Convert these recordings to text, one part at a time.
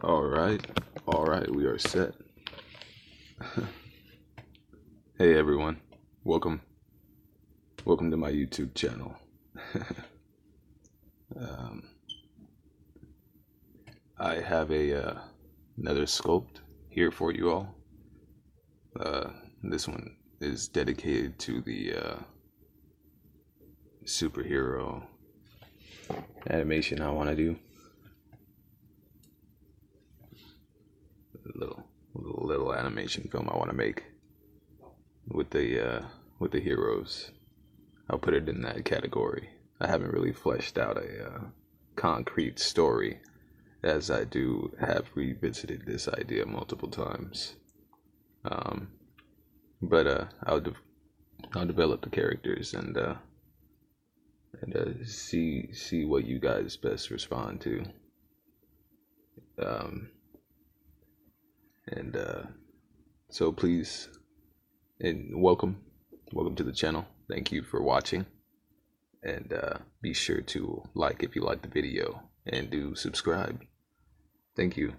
All right. All right. We are set. Hey, everyone. Welcome. Welcome to my YouTube channel. um, I have another sculpt here for you all. This one is dedicated to the superhero animation I want to do. A little animation film I want to make with the heroes. I'll put it in that category. I haven't really fleshed out a concrete story, as I do have revisited this idea multiple times. But I'll develop the characters and see what you guys best respond to. And so please and welcome to the channel. Thank you for watching, and be sure to like if you like the video and do subscribe. Thank you.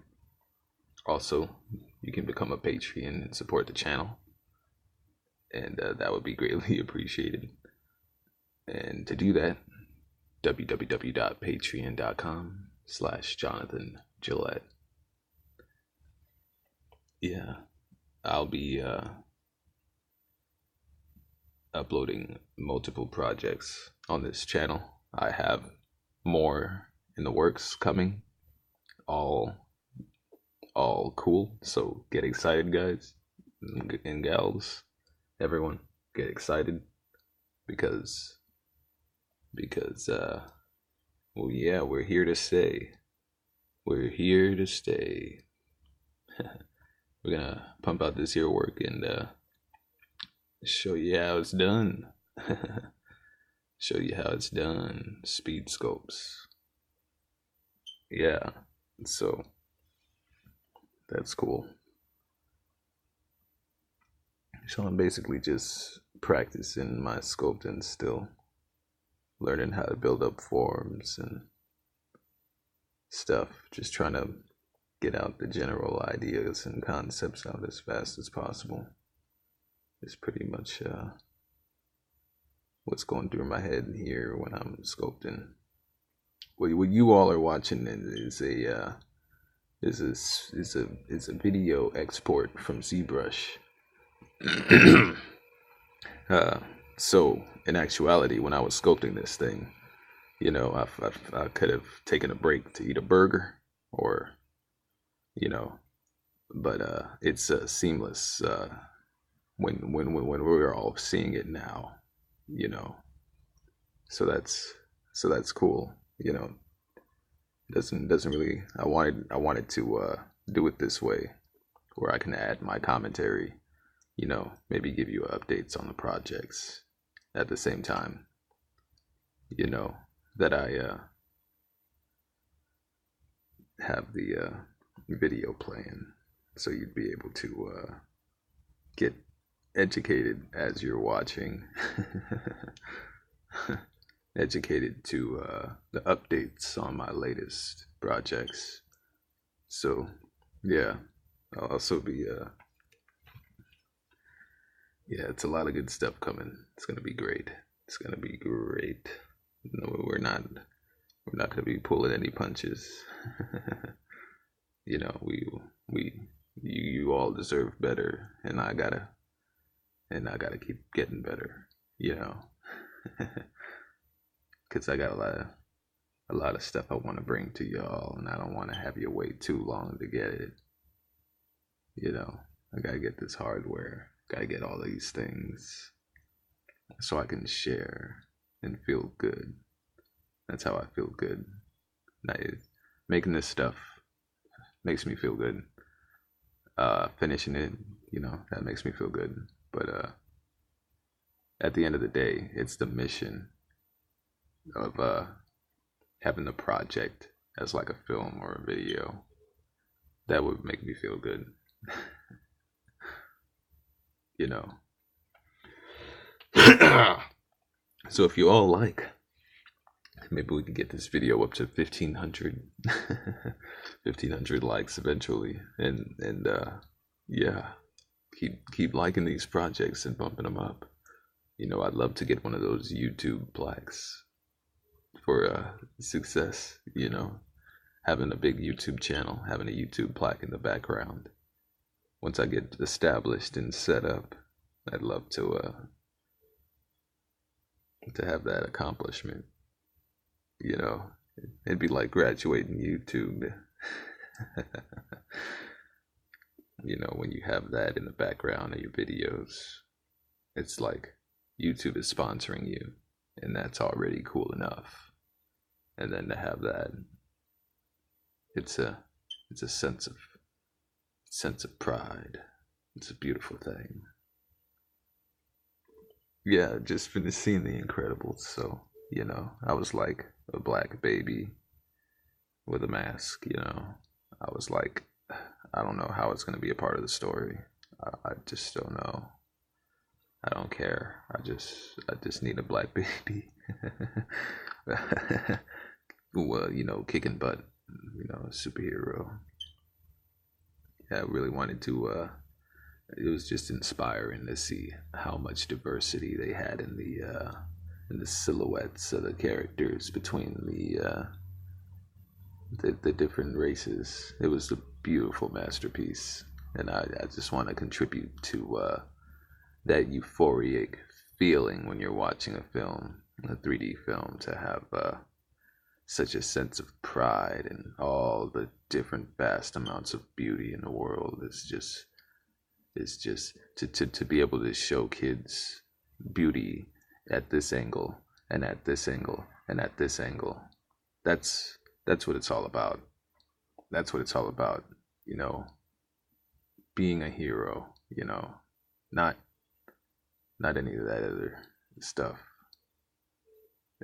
Also, you can become a Patreon and support the channel, and that would be greatly appreciated. And to do that, www.patreon.com/Jonathan Gillette. Yeah, I'll be uploading multiple projects on this channel. I have more in the works coming. All cool. So get excited, guys and gals. Everyone, get excited because well, yeah, we're here to stay. We're here to stay. We're gonna pump out this here work and show you how it's done. Show you how it's done. Speed scopes. Yeah, so that's cool. So I'm basically just practicing my sculpting still, learning how to build up forms and stuff, just trying to get out the general ideas and concepts out as fast as possible. It's pretty much what's going through my head here when I'm sculpting. What you all are watching is a video export from ZBrush. So in actuality, when I was sculpting this thing, you know, I could have taken a break to eat a burger, or you know, but it's seamless when we're all seeing it now, you know. So that's cool, you know. Doesn't really. I wanted to do it this way, where I can add my commentary, you know, maybe give you updates on the projects at the same time, you know, that I have the video playing, so you'd be able to get educated as you're watching. Educated to the updates on my latest projects. So yeah, I'll also be yeah, it's a lot of good stuff coming. It's gonna be great. It's gonna be great. No, we're not gonna be pulling any punches. You know, you all deserve better, and I gotta keep getting better, you know. Because I got a lot of stuff I want to bring to y'all, and I don't want to have you wait too long to get it. You know, I gotta get this hardware, gotta get all these things, so I can share and feel good. That's how I feel good. Making this stuff makes me feel good. Finishing it, you know, that makes me feel good. But at the end of the day, it's the mission of having the project as like a film or a video that would make me feel good. You know. So if you all like Maybe we can get this video up to 1,500, 1,500 likes eventually, and yeah, keep liking these projects and bumping them up. You know, I'd love to get one of those YouTube plaques for success. You know, having a big YouTube channel, having a YouTube plaque in the background. Once I get established and set up, I'd love to have that accomplishment. You know, it'd be like graduating YouTube. You know, when you have that in the background of your videos, it's like YouTube is sponsoring you, and that's already cool enough. And then to have that, it's a sense of pride. It's a beautiful thing. Yeah, just finished seeing The Incredibles, so you know, I was like a black baby with a mask. You know, I was like, I don't know how it's gonna be a part of the story. I just don't know. I don't care. I just need a black baby. Well, you know, kicking butt. You know, superhero. Yeah, I really wanted to. It was just inspiring to see how much diversity they had in the silhouettes of the characters between the different races. It was a beautiful masterpiece, and I just want to contribute to that euphoric feeling when you're watching a film, a 3D film, to have such a sense of pride and all the different vast amounts of beauty in the world. It's just to be able to show kids beauty at this angle and at this angle and at this angle. That's what it's all about. That's what it's all about, you know, being a hero, you know, not any of that other stuff.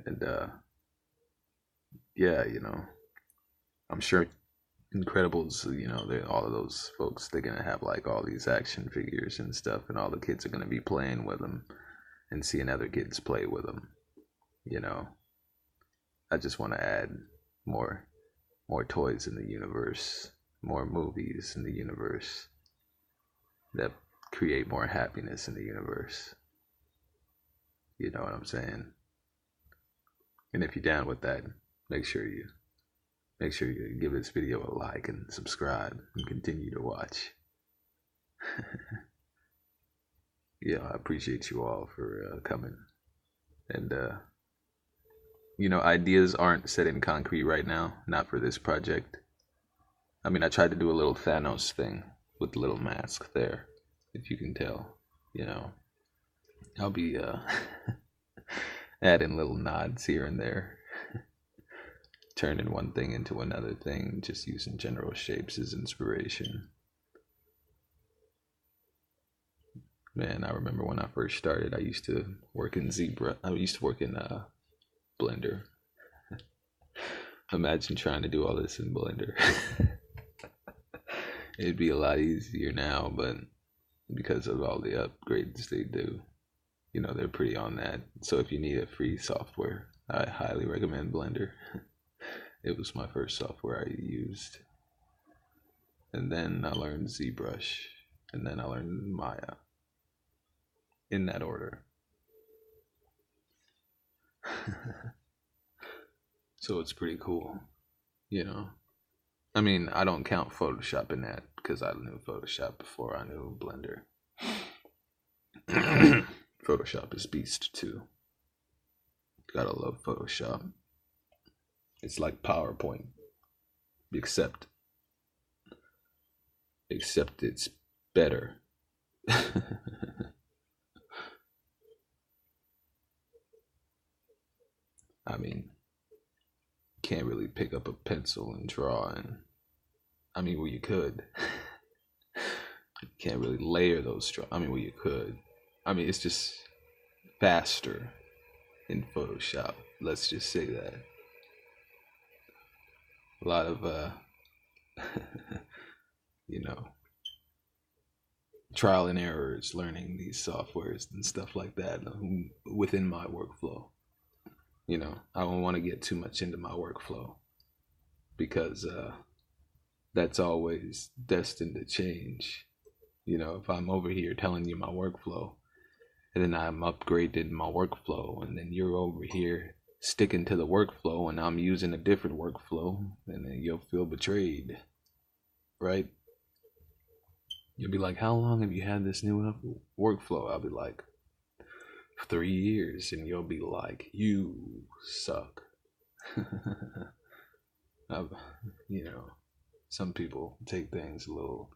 And yeah, you know, I'm sure Incredibles, you know, they all of those folks, they're gonna have like all these action figures and stuff, and all the kids are gonna be playing with them and seeing other kids play with them. You know, I just want to add more toys in the universe, more movies in the universe that create more happiness in the universe. You know what I'm saying? And if you're down with that, make sure you give this video a like and subscribe and continue to watch. Yeah, I appreciate you all for coming. And you know, ideas aren't set in concrete right now, not for this project. I mean, I tried to do a little Thanos thing with the little mask there, if you can tell. You know, I'll be adding little nods here and there, turning one thing into another thing, just using general shapes as inspiration. Man, I remember when I first started, I used to work in Blender. Imagine trying to do all this in Blender. It'd be a lot easier now, but because of all the upgrades they do, you know, they're pretty on that. So if you need a free software, I highly recommend Blender. It was my first software I used. And then I learned ZBrush, and then I learned Maya. In that order. So it's pretty cool, you know. I mean, I don't count Photoshop in that because I knew Photoshop before I knew Blender. Photoshop is beast too. Gotta love Photoshop. It's like PowerPoint, except it's better. I mean, can't really pick up a pencil and draw, and I mean, well, you could. You can't really layer those I mean, well, you could. I mean, it's just faster in Photoshop. Let's just say that. A lot of you know, trial and errors learning these softwares and stuff like that within my workflow. I don't want to get too much into my workflow because that's always destined to change. If I'm over here telling you my workflow and then I'm upgrading my workflow and then you're over here sticking to the workflow and I'm using a different workflow, and then you'll feel betrayed, right? You'll be like, how long have you had this new workflow? I'll be like, 3 years. And you'll be like, you suck. you know, some people take things a little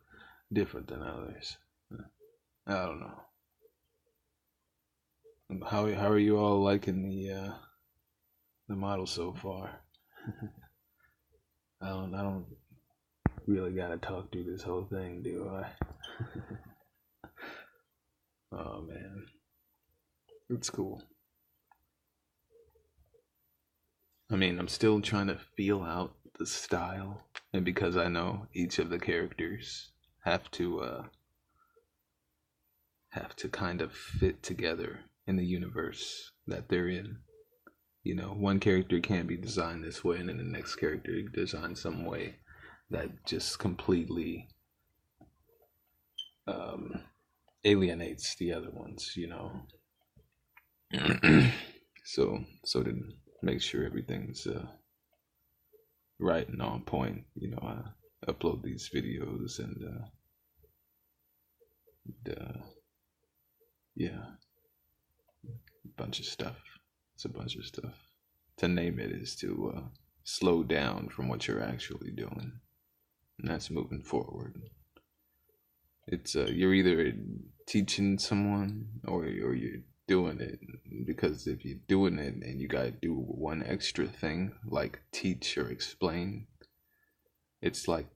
different than others. I don't know. How are you all liking the model so far? I don't really gotta talk through this whole thing, do I? Oh man, it's cool. I mean, I'm still trying to feel out the style, and because I know each of the characters have to kind of fit together in the universe that they're in. One character can't be designed this way, and then the next character designed some way that just completely um, alienates the other ones. So to make sure everything's right and on point, I upload these videos and yeah, a bunch of stuff. It's a bunch of stuff. To name it is to slow down from what you're actually doing, and that's moving forward. It's you're either teaching someone or you're doing it, because if you're doing it and you gotta do one extra thing like teach or explain, it's like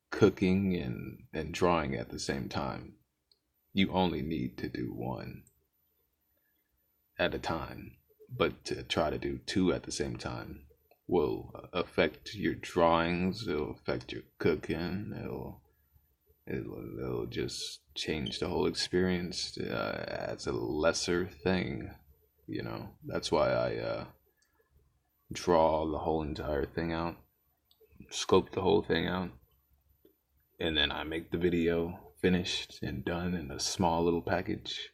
cooking and drawing at the same time. You only need to do one at a time, but to try to do two at the same time will affect your drawings, it'll affect your cooking, it'll just change the whole experience as a lesser thing. That's why I draw the whole entire thing out, scope the whole thing out, and then I make the video finished and done in a small little package.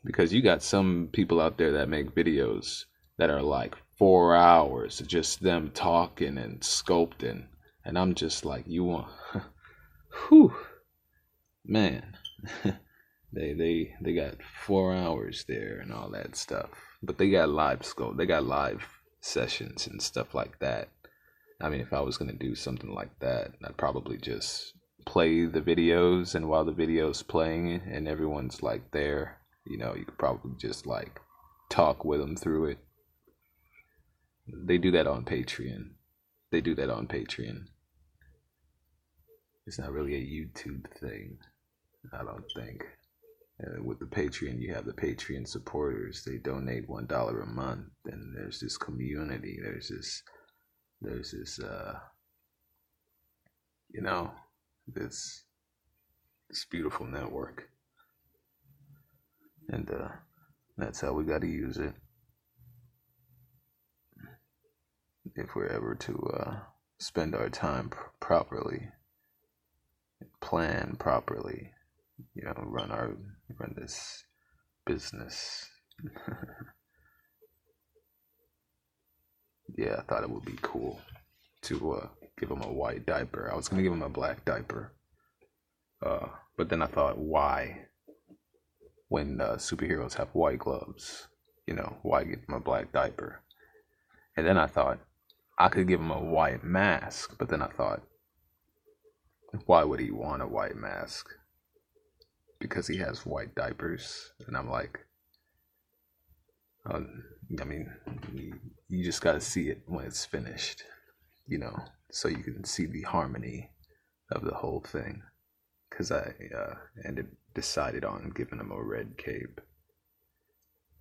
Because you got some people out there that make videos that are like 4 hours of just them talking and sculpting, and I'm just like, you want whew, man. they got 4 hours there and all that stuff, but they got live scope, they got live sessions and stuff like that. I mean, if I was gonna do something like that, I'd probably just play the videos, and while the video's playing and everyone's like there, you could probably just like talk with them through it. They do that on Patreon. It's not really a YouTube thing, I don't think. With the Patreon, you have the Patreon supporters. They donate $1 a month, and there's this community. There's this you know, this beautiful network, and that's how we got to use it if we're ever to spend our time properly, plan properly, run this business. Yeah, I thought it would be cool to give him a white diaper. I was gonna give him a black diaper, but then I thought, why? When superheroes have white gloves, why give him a black diaper? And then I thought I could give him a white mask, but then I thought, why would he want a white mask? Because he has white diapers. And I'm like, I mean, you just gotta see it when it's finished, so you can see the harmony of the whole thing. Because I decided on giving him a red cape,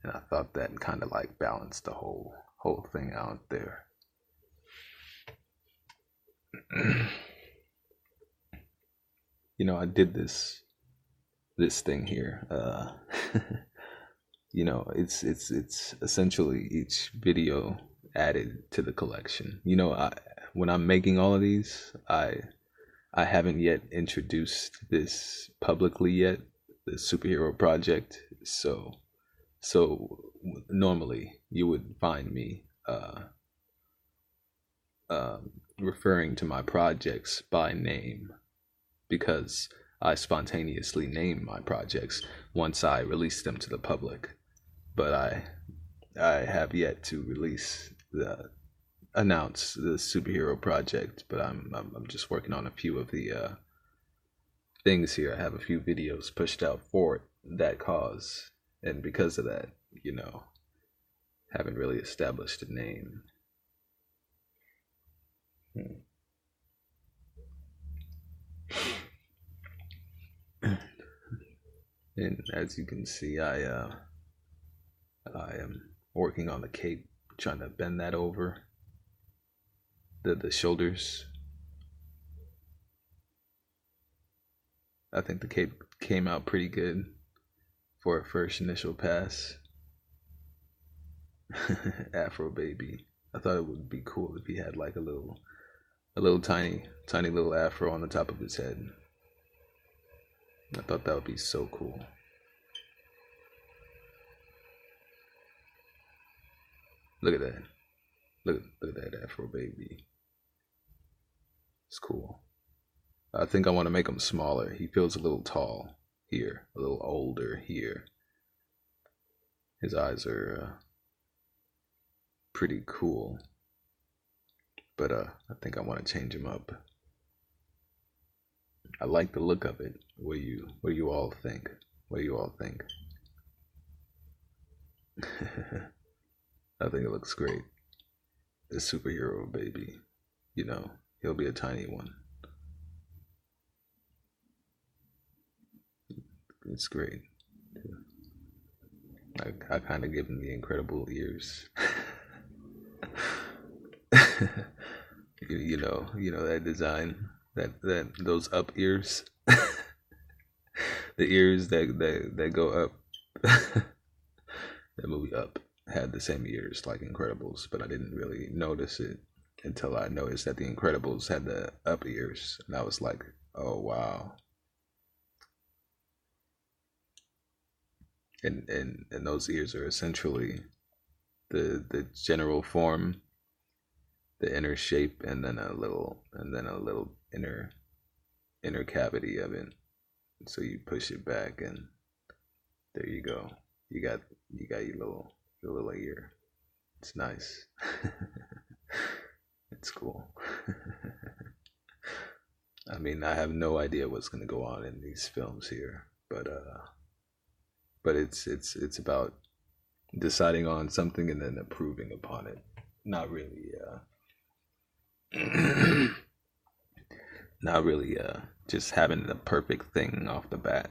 and I thought that kind of like balanced the whole thing out there. I did this thing here. You know, it's essentially each video added to the collection. You know, when I'm making all of these, I haven't yet introduced this publicly yet, the superhero project. So normally you would find me referring to my projects by name because I spontaneously name my projects once I release them to the public. But I have yet to release the announce the superhero project. But I'm just working on a few of the things here. I have a few videos pushed out for that cause, and because of that, you know, haven't really established a name. And as you can see, I am working on the cape, trying to bend that over the shoulders. I think the cape came out pretty good for a first initial pass. Afro baby. I thought it would be cool if he had like a little tiny little afro on the top of his head. I thought that would be so cool. Look at that. Look at that afro baby. It's cool. I think I want to make him smaller. He feels a little tall here, a little older here. His eyes are pretty cool, but I think I want to change him up. I like the look of it. What do you all think? What do you all think? I think it looks great. The superhero baby, you know, he'll be a tiny one. It's great. I kind of give him the incredible ears. You know that design, that those up ears, the ears that go up. That movie Up had the same ears like Incredibles, but I didn't really notice it until I noticed that the Incredibles had the up ears, and I was like, oh wow. And those ears are essentially the general form, the inner shape, and then a little inner cavity of it. So you push it back, and there you go. You got your little ear. It's nice. It's cool. I mean, I have no idea what's gonna go on in these films here, but it's about deciding on something and then improving upon it. Not really, not really, just having the perfect thing off the bat.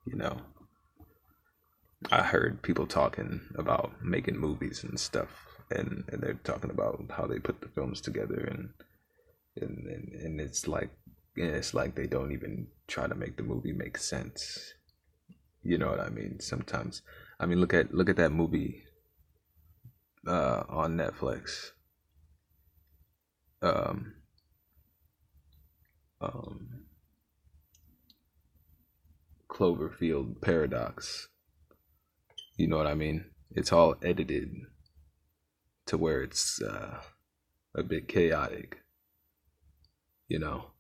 You know, I heard people talking about making movies and stuff, and they're talking about how they put the films together, and it's like they don't even try to make the movie make sense. You know what I mean? Sometimes, I mean, look at that movie on Netflix. Um, um, Cloverfield Paradox. You know what I mean? It's all edited to where it's a bit chaotic. You know,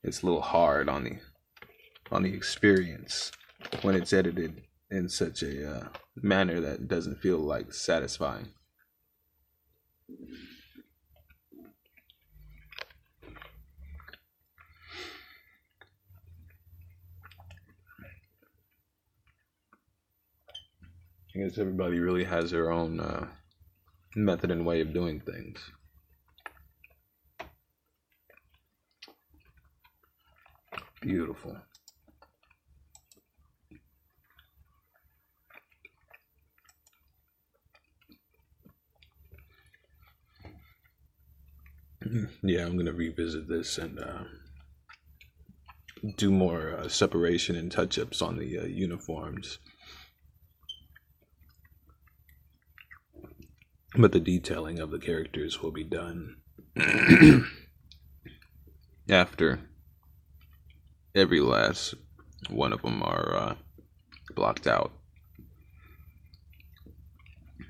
it's a little hard on the experience when it's edited in such a manner that doesn't feel like satisfying. I guess everybody really has their own method and way of doing things. Beautiful. Yeah, I'm gonna revisit this and do more separation and touch ups on the uniforms. But the detailing of the characters will be done after every last one of them are blocked out.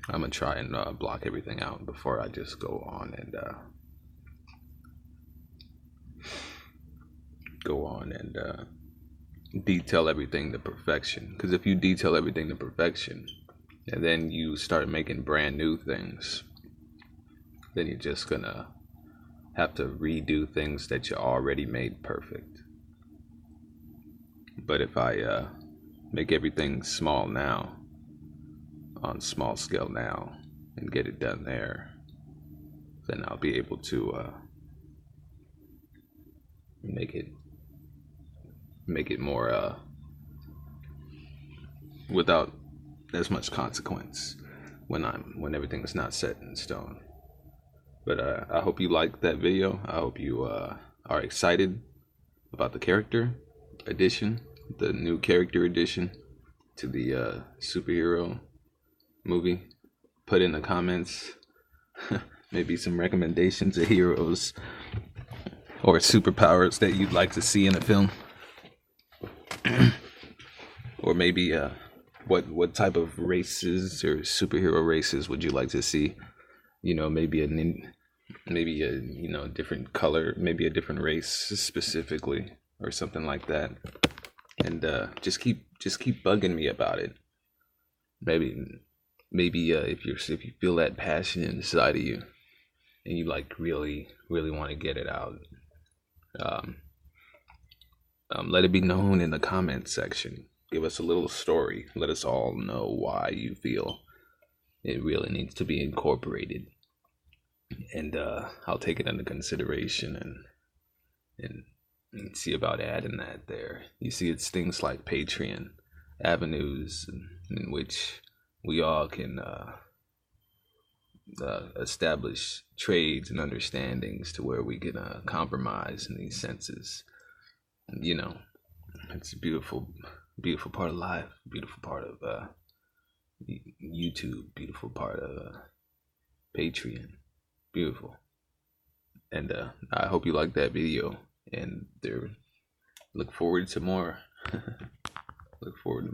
I'm gonna try and block everything out before I just go on and detail everything to perfection. Because if you detail everything to perfection and then you start making brand new things, then you're just gonna have to redo things that you already made perfect. But if I make everything small now, on small scale now, and get it done there, then I'll be able to make it more without as much consequence when everything is not set in stone. But I hope you liked that video. I hope you are excited about the character addition, the new character addition to the superhero movie. Put in the comments maybe some recommendations of heroes or superpowers that you'd like to see in a film. Or maybe what type of races or superhero races would you like to see? You know, maybe a different color, maybe a different race specifically, or something like that. And just keep bugging me about it. Maybe if you feel that passion inside of you and you like really want to get it out, let it be known in the comment section. Give us a little story. Let us all know why you feel it really needs to be incorporated, and I'll take it under consideration and see about adding that there. You see, it's things like Patreon avenues in which we all can establish trades and understandings to where we can compromise in these senses. You know, it's a beautiful part of life, beautiful part of YouTube, beautiful part of Patreon, beautiful. And I hope you liked that video, and look forward to more. Look forward to